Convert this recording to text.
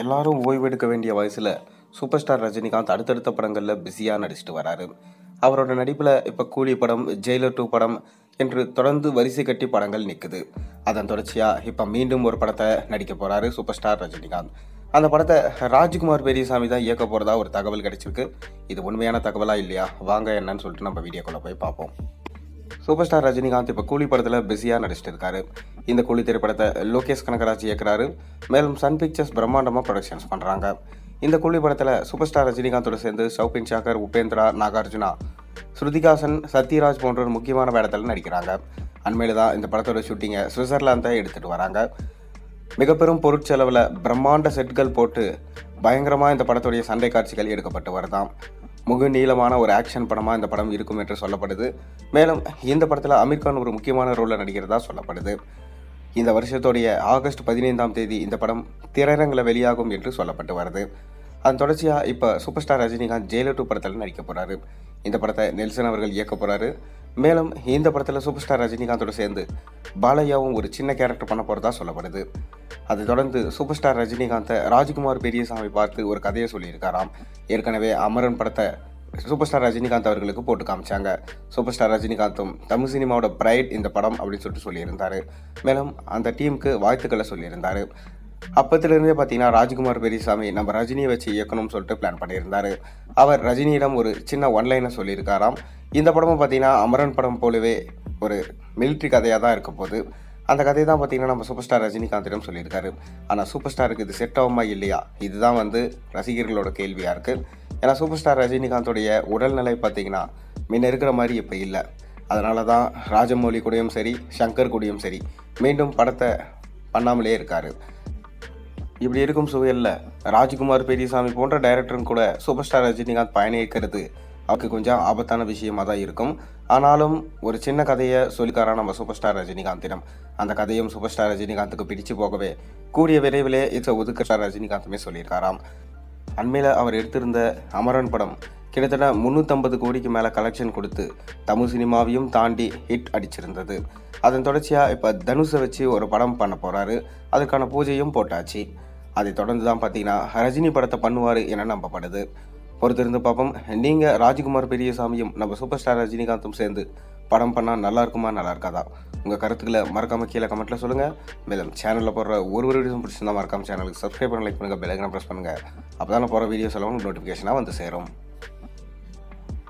எல்லாரும் ஓய்வெடுக்க வேண்டிய வயசில் சூப்பர் ஸ்டார் ரஜினிகாந்த் அடுத்தடுத்த படங்களில் பிஸியாக நடிச்சிட்டு வராரு. அவரோட நடிப்பில் இப்போ கூலி படம், ஜெயிலர் 2 படம் என்று தொடர்ந்து வரிசை கட்டி படங்கள் நிற்குது. அதன் தொடர்ச்சியாக இப்போ மீண்டும் ஒரு படத்தை நடிக்க போகிறாரு சூப்பர் ஸ்டார் ரஜினிகாந்த். அந்த படத்தை ராஜ்குமார் பெரியசாமி தான் இயக்க போகிறதா ஒரு தகவல் கிடைச்சிருக்கு. இது உண்மையான தகவலா இல்லையா? வாங்க என்னன்னு சொல்லிட்டு நம்ம வீடியோக்குள்ளே போய் பார்ப்போம். சூப்பர் ஸ்டார் ரஜினிகாந்த் இப்போ கூலி படத்தில் பிஸியாக நடிச்சிட்டு இருக்காரு. இந்த கூலி திரைப்படத்தை லோகேஷ் கனகராஜ் இயக்குறாரு. மேலும் சன் பிக்சர்ஸ் பிரம்மாண்டமாக ப்ரொடக்ஷன்ஸ் பண்ணுறாங்க. இந்த கூலி படத்தில் சூப்பர் ஸ்டார் ரஜினிகாந்தோடு சேர்ந்து சௌபின் சாக்கர், உபேந்திரா, நாகார்ஜுனா, ஸ்ருதிகாசன், சத்யராஜ் போன்றோர் முக்கியமான வேடத்தில் நடிக்கிறாங்க. அண்மையில் தான் இந்த படத்தோட ஷூட்டிங்கை சுவிட்சர்லாந்தை எடுத்துகிட்டு வராங்க. மிகப்பெரும் பொருட்செலவில் பிரம்மாண்ட செட்கள் போட்டு பயங்கரமாக இந்த படத்துடைய சண்டை காட்சிகள் எடுக்கப்பட்டு வருதாம். முழு நீளமான ஒரு ஆக்ஷன் படமாக இந்த படம் இருக்கும் என்று சொல்லப்படுது. மேலும் இந்த படத்தில் அமீர் கான் ஒரு முக்கியமான ரோலில் நடிக்கிறதா சொல்லப்படுது. இந்த வருஷத்துடைய ஆகஸ்ட் 15ஆம் தேதி இந்த படம் திரையரங்கில் வெளியாகும் என்று சொல்லப்பட்டு வருது. அதன் தொடர்ச்சியாக இப்போ சூப்பர் ஸ்டார் ரஜினிகாந்த் ஜெயிலர் 2 படத்தில் நடிக்க போகிறாரு. இந்த படத்தை நெல்சன் அவர்கள் இயக்க போகிறாரு. மேலும் இந்த படத்தில் சூப்பர் ஸ்டார் ரஜினிகாந்தோடு சேர்ந்து பாலையாவும் ஒரு சின்ன கேரக்டர் பண்ண போகிறதா சொல்லப்படுது. அதை தொடர்ந்து சூப்பர் ஸ்டார் ரஜினிகாந்தை ராஜ்குமார் பெரியசாமி பார்த்து ஒரு கதையை சொல்லியிருக்காராம். ஏற்கனவே அமரன் படத்தை சூப்பர் ஸ்டார் ரஜினிகாந்த் அவர்களுக்கு போட்டு காமிச்சாங்க. சூப்பர் ஸ்டார் ரஜினிகாந்தும் தமிழ் சினிமாவோட பிரைட் இந்த படம் அப்படின்னு சொல்லியிருந்தாரு. மேலும் அந்த டீமுக்கு வாழ்த்துக்களை சொல்லியிருந்தாரு. அப்பத்திலிருந்தே பார்த்தீங்கன்னா ராஜ்குமார் பெரியசாமி நம்ம ரஜினியை வச்சு இயக்கணும்னு சொல்லிட்டு பிளான் பண்ணியிருந்தாரு. அவர் ரஜினியிடம் ஒரு சின்ன ஒன்லைனை சொல்லியிருக்காராம். இந்த படமும் பார்த்தீங்கன்னா அமரன் படம் போலவே ஒரு மிலிட்ரி கதையாக தான் இருக்க போகுது. அந்த கதையை தான் பார்த்தீங்கன்னா நம்ம சூப்பர் ஸ்டார் ரஜினிகாந்திடம் சொல்லியிருக்காரு. ஆனால் சூப்பர் ஸ்டாருக்கு இது செட் ஆகுமா இல்லையா, இதுதான் ரசிகர்களோட கேள்வியாக இருக்குது. ஏன்னா சூப்பர் ஸ்டார் ரஜினிகாந்தோடைய உடல்நிலை பார்த்தீங்கன்னா முன்ன இருக்கிற மாதிரி இப்போ இல்லை. அதனால தான் ராஜமௌலி கூடயும் சரி, சங்கர் கூடயும் சரி மீண்டும் படத்தை பண்ணாமலே இருக்கார். இப்படி இருக்கும் சூழலில் ராஜ்குமார் பெரியசாமி போன்ற டைரக்டரும் கூட சூப்பர் ஸ்டார் ரஜினிகாந்த் பயணிக்கிறது அவருக்கு கொஞ்சம் ஆபத்தான விஷயமாக தான் இருக்கும். ஆனாலும் ஒரு சின்ன கதையை சொல்லிக்காராம் நம்ம சூப்பர் ஸ்டார் ரஜினிகாந்திடம். அந்த கதையும் சூப்பர் ஸ்டார் ரஜினிகாந்துக்கு பிடிச்சு போகவே கூடிய விரைவிலே ஒதுக்க ஸ்டார் ரஜினிகாந்துமே சொல்லியிருக்காராம். அண்மையில் அவர் எடுத்திருந்த அமரன் படம் கிட்டத்தட்ட 350 கோடிக்கு மேலே கலெக்ஷன் கொடுத்து தமிழ் சினிமாவையும் தாண்டி ஹிட் அடிச்சிருந்தது. அதன் தொடர்ச்சியாக இப்போ தனுஷை வச்சு ஒரு படம் பண்ண போகிறாரு. அதுக்கான பூஜையும் போட்டாச்சு. அதை தொடர்ந்து தான் பார்த்தீங்கன்னா ரஜினி படத்தை பண்ணுவார் என நம்பப்படுது. பொறுத்திருந்து பார்ப்போம். நீங்கள் ராஜ்குமார் பெரியசாமியும் நம்ம சூப்பர் ஸ்டார் ரஜினிகாந்தும் சேர்ந்து படம் பண்ணால் நல்லா இருக்குமா, நல்லா இருக்காதா? உங்கள் கருத்துக்களை மறக்காமல் கீழே கமெண்ட்டில் சொல்லுங்கள். மேலும் சேனலில் போடுற ஒரு வீடியோஸும் பிடிச்சிருந்தா மறக்காமல் சேனலுக்கு சப்ஸ்கிரைப் பண்ணி லைக் பண்ணுங்கள், பெல் ஐகானை ப்ரெஸ் பண்ணுங்கள். அப்போ தான் போகிற வீடியோஸ் எல்லாம் நோட்டிஃபிகேஷனாக வந்து சேரும்.